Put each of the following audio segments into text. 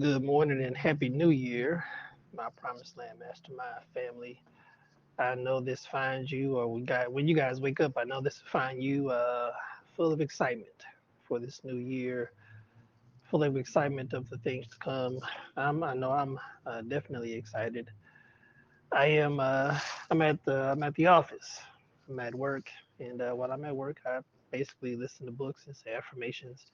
Good morning and happy new year, my Promised Land Mastermind family. I know this finds you, or when you guys wake up, I know this will find you full of excitement for this new year, full of excitement of the things to come. I know I'm definitely excited. I am. I'm at the office. I'm at work, and while I'm at work, I basically listen to books and say affirmations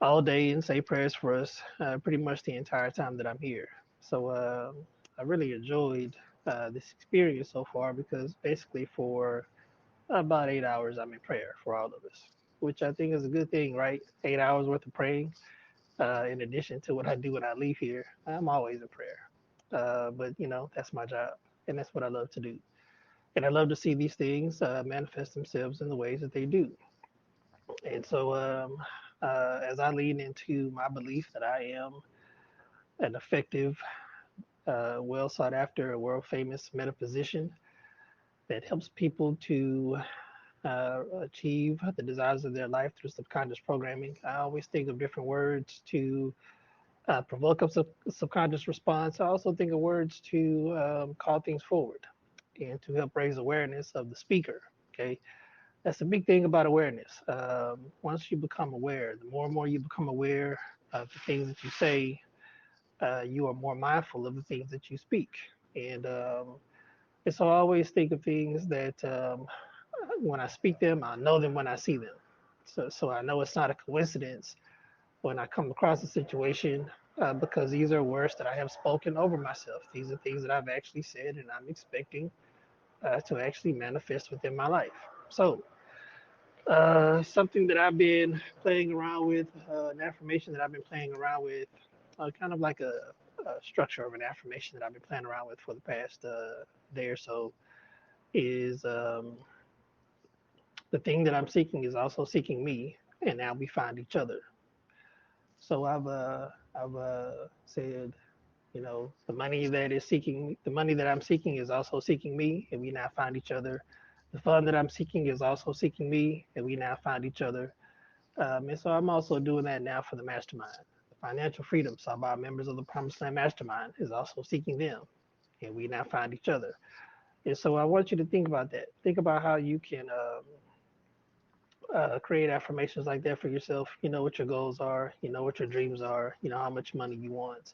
all day and say prayers for us pretty much the entire time that I'm here. So I really enjoyed this experience so far because basically for about 8 hours I'm in prayer for all of us, which I think is a good thing, right? 8 hours worth of praying. In addition to what I do when I leave here, I'm always in prayer. But that's my job, and that's what I love to do. And I love to see these things manifest themselves in the ways that they do. And so, as I lean into my belief that I am an effective, well sought after, world famous metaphysician that helps people to achieve the desires of their life through subconscious programming, I always think of different words to provoke a subconscious response. I also think of words to call things forward and to help raise awareness of the speaker. Okay, that's the big thing about awareness. Once you become aware, the more and more you become aware of the things that you say, you are more mindful of the things that you speak. And, um, and so I always think of things that when I speak them, I know them when I see them. So I know it's not a coincidence when I come across a situation because these are words that I have spoken over myself. These are things that I've actually said and I'm expecting to actually manifest within my life. So something that I've been playing around with, an affirmation that I've been playing around with, kind of like a structure of an affirmation that I've been playing around with for the past day or so, is the thing that I'm seeking is also seeking me, and now we find each other. So I've said, the money that I'm seeking is also seeking me, and we now find each other. The fun that I'm seeking is also seeking me, and we now find each other. And so I'm also doing that now for the mastermind. The financial freedom sought by members of the Promised Land Mastermind is also seeking them, and we now find each other. And so I want you to think about that. Think about how you can create affirmations like that for yourself. You know what your goals are. You know what your dreams are. You know how much money you want.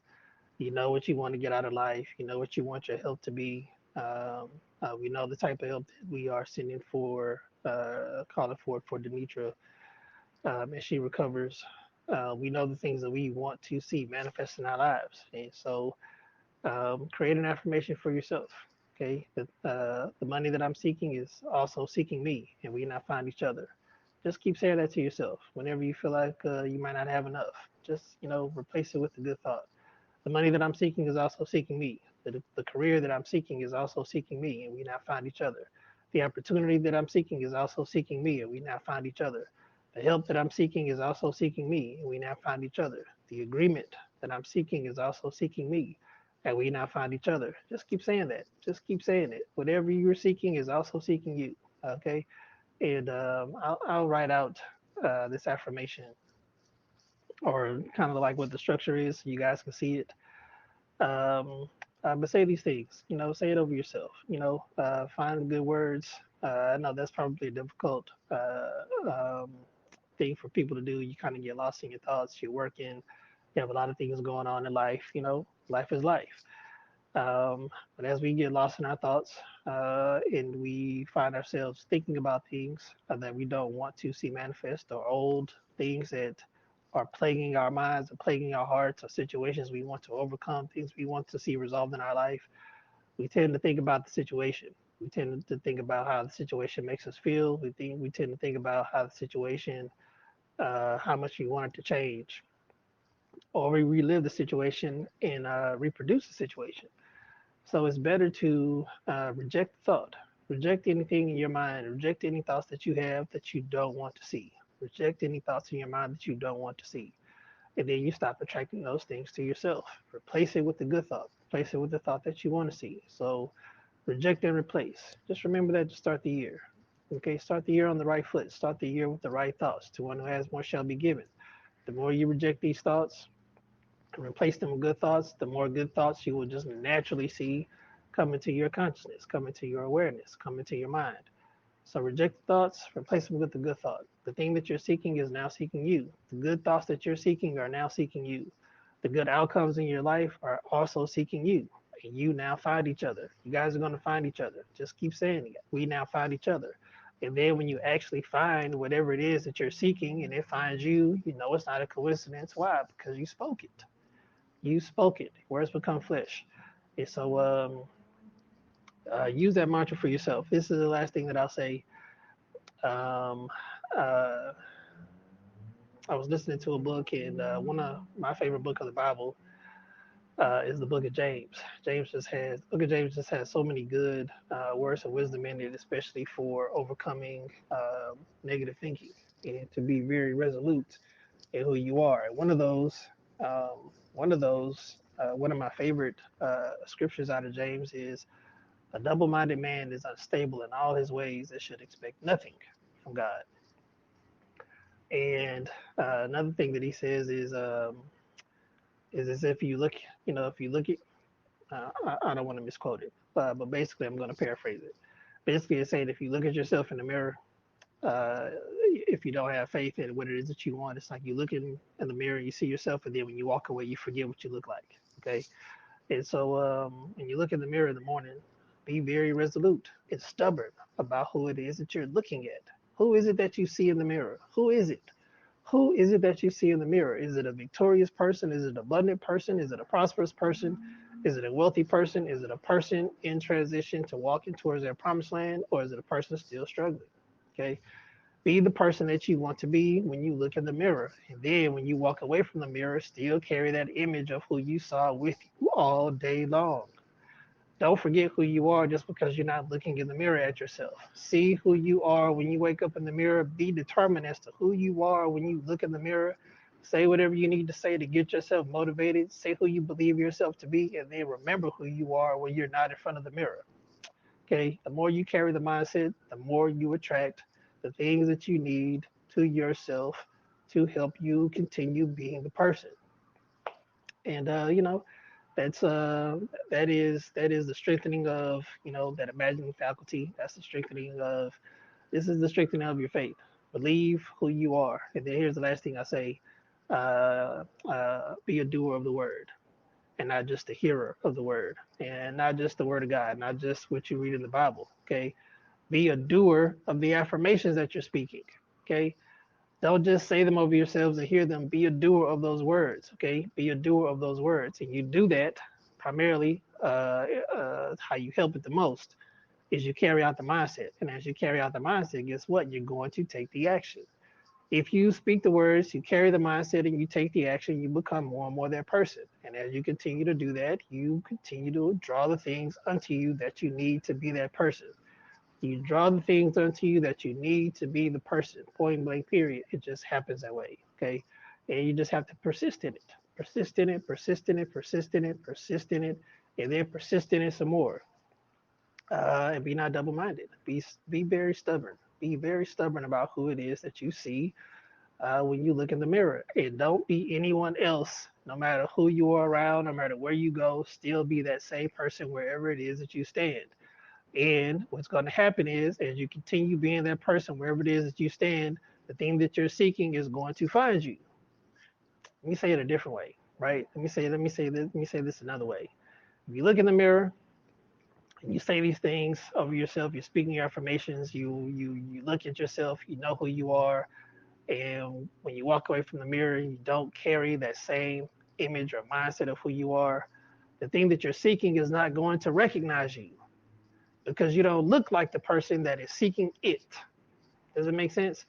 You know what you want to get out of life. You know what you want your health to be. We know the type of help that we are sending for, calling for Demetra as she recovers. We know the things that we want to see manifest in our lives. And so create an affirmation for yourself. Okay. The money that I'm seeking is also seeking me, and we not find each other. Just keep saying that to yourself whenever you feel like you might not have enough. Just, replace it with a good thought. The money that I'm seeking is also seeking me. The career that I'm seeking is also seeking me, and we now find each other. The opportunity that I'm seeking is also seeking me, and we now find each other. The help that I'm seeking is also seeking me, and we now find each other. The agreement that I'm seeking is also seeking me, and we now find each other. Just keep saying that. Just keep saying it. Whatever you're seeking is also seeking you. Okay? And I'll write out this affirmation or kind of like what the structure is so you guys can see it. Um, but say these things, say it over yourself, find good words. I know that's probably a difficult thing for people to do. You kind of get lost in your thoughts. You're working, you have a lot of things going on in life, life is life. But as we get lost in our thoughts and we find ourselves thinking about things that we don't want to see manifest or old things that are plaguing our minds or plaguing our hearts or situations we want to overcome, things we want to see resolved in our life, we tend to think about the situation. We tend to think about how the situation makes us feel. We tend to think about how the situation, how much we want it to change, or we relive the situation and reproduce the situation. So it's better to reject the thought, reject anything in your mind, reject any thoughts that you have that you don't want to see, reject any thoughts in your mind that you don't want to see. And then you stop attracting those things to yourself. Replace it with the good thought, replace it with the thought that you want to see. So reject and replace. Just remember that to start the year. Okay, start the year on the right foot. Start the year with the right thoughts. To one who has more shall be given. The more you reject these thoughts, Replace them with good thoughts. The more good thoughts you will just naturally see come into your consciousness, come into your awareness, come into your mind. So reject the thoughts, replace them with the good thought. The thing that you're seeking is now seeking you. The good thoughts that you're seeking are now seeking you. The good outcomes in your life are also seeking you. And you now find each other. You guys are going to find each other. Just keep saying it. We now find each other. And then when you actually find whatever it is that you're seeking and it finds you, you know it's not a coincidence. Why? Because you spoke it. You spoke it. Words become flesh. And so use that mantra for yourself. This is the last thing that I'll say. Um, uh, I was listening to a book, and one of my favorite book of the Bible is the Book of James. Book of James just has so many good words of wisdom in it, especially for overcoming negative thinking and to be very resolute in who you are. One of my favorite scriptures out of James is a double-minded man is unstable in all his ways and should expect nothing from God. And another thing that he says is as if you look, if you look at, I don't want to misquote it, but basically I'm going to paraphrase it. Basically, it's saying if you look at yourself in the mirror, if you don't have faith in what it is that you want, it's like you look in the mirror, you see yourself, and then when you walk away, you forget what you look like. Okay. And so when you look in the mirror in the morning, be very resolute and stubborn about who it is that you're looking at. Who is it that you see in the mirror? Who is it? Who is it that you see in the mirror? Is it a victorious person? Is it an abundant person? Is it a prosperous person? Is it a wealthy person? Is it a person in transition to walking towards their promised land? Or is it a person still struggling? Okay. Be the person that you want to be when you look in the mirror. And then when you walk away from the mirror, still carry that image of who you saw with you all day long. Don't forget who you are just because you're not looking in the mirror at yourself. See who you are when you wake up in the mirror. Be determined as to who you are when you look in the mirror. Say whatever you need to say to get yourself motivated. Say who you believe yourself to be, and then remember who you are when you're not in front of the mirror. Okay, the more you carry the mindset, the more you attract the things that you need to yourself to help you continue being the person. And that's that is the strengthening of that imagining faculty. That's the strengthening of this is the strengthening of your faith. Believe who you are. And then here's the last thing I say: be a doer of the word and not just a hearer of the word, and not just the word of God, not just what you read in the Bible. Okay, be a doer of the affirmations that you're speaking. Okay, don't just say them over yourselves and hear them. Be a doer of those words. Okay, be a doer of those words, and you do that primarily. How you help it the most is you carry out the mindset, and as you carry out the mindset, guess what? You're going to take the action. If you speak the words, you carry the mindset, and you take the action, you become more and more that person. And as you continue to do that, you continue to draw the things unto you that you need to be that person. You draw the things unto you that you need to be the person. Point blank, period. It just happens that way. Okay. And you just have to persist in it. Persist in it, persist in it, persist in it, persist in it, and then persist in it some more. And be not double minded. Be very stubborn. Be very stubborn about who it is that you see when you look in the mirror. And don't be anyone else, no matter who you are around, no matter where you go, still be that same person wherever it is that you stand. And what's going to happen is, as you continue being that person wherever it is that you stand, the thing that you're seeking is going to find you. Let me say it a different way, right? Let me say this another way. If you look in the mirror and you say these things over yourself, you're speaking your affirmations, you look at yourself, you know who you are, and when you walk away from the mirror, you don't carry that same image or mindset of who you are. The thing that you're seeking is not going to recognize you because you don't look like the person that is seeking it. Does it make sense?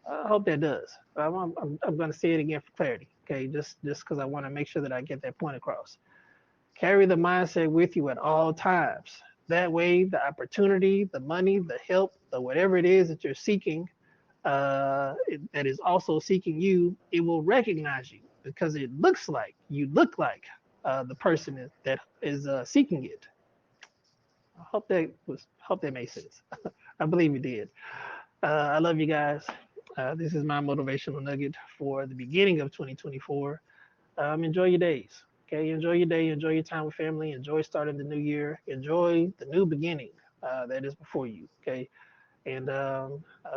I hope that does. I'm going to say it again for clarity. Okay, just because I want to make sure that I get that point across. Carry the mindset with you at all times. That way, the opportunity, the money, the help, the whatever it is that you're seeking, that is also seeking you, it will recognize you because it looks like you look like the person that is seeking it. I hope that made sense. I believe it did. I love you guys. This is my motivational nugget for the beginning of 2024. Enjoy your days. Okay, enjoy your day. Enjoy your time with family. Enjoy starting the new year. Enjoy the new beginning that is before you. Okay, and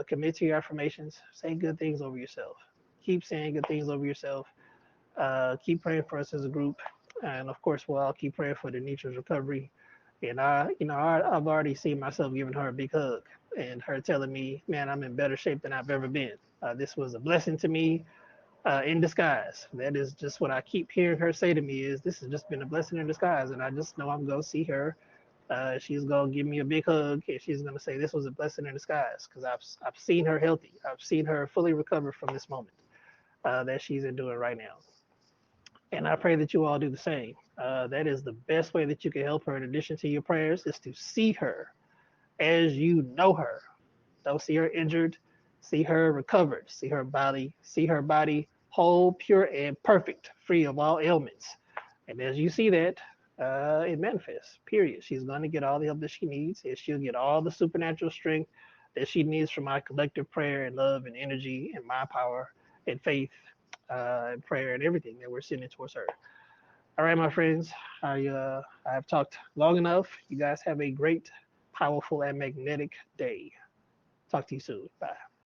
commit to your affirmations. Say good things over yourself. Keep saying good things over yourself. Keep praying for us as a group, and of course, we'll all keep praying for Denitra's recovery. And I've already seen myself giving her a big hug and her telling me, "Man, I'm in better shape than I've ever been. This was a blessing to me in disguise." That is just what I keep hearing her say to me is, "This has just been a blessing in disguise," and I just know I'm gonna see her. She's gonna give me a big hug, and she's gonna say, "This was a blessing in disguise," because I've seen her healthy. I've seen her fully recover from this moment that she's enduring right now. And I pray that you all do the same. That is the best way that you can help her, in addition to your prayers, is to see her as you know her. Don't see her injured, see her recovered, see her body whole, pure, and perfect, free of all ailments. And as you see that, it manifests, period. She's going to get all the help that she needs, and she'll get all the supernatural strength that she needs from my collective prayer and love and energy and my power and faith and prayer and everything that we're sending towards her. All right, my friends, I have talked long enough. You guys have a great, powerful, and magnetic day. Talk to you soon. Bye.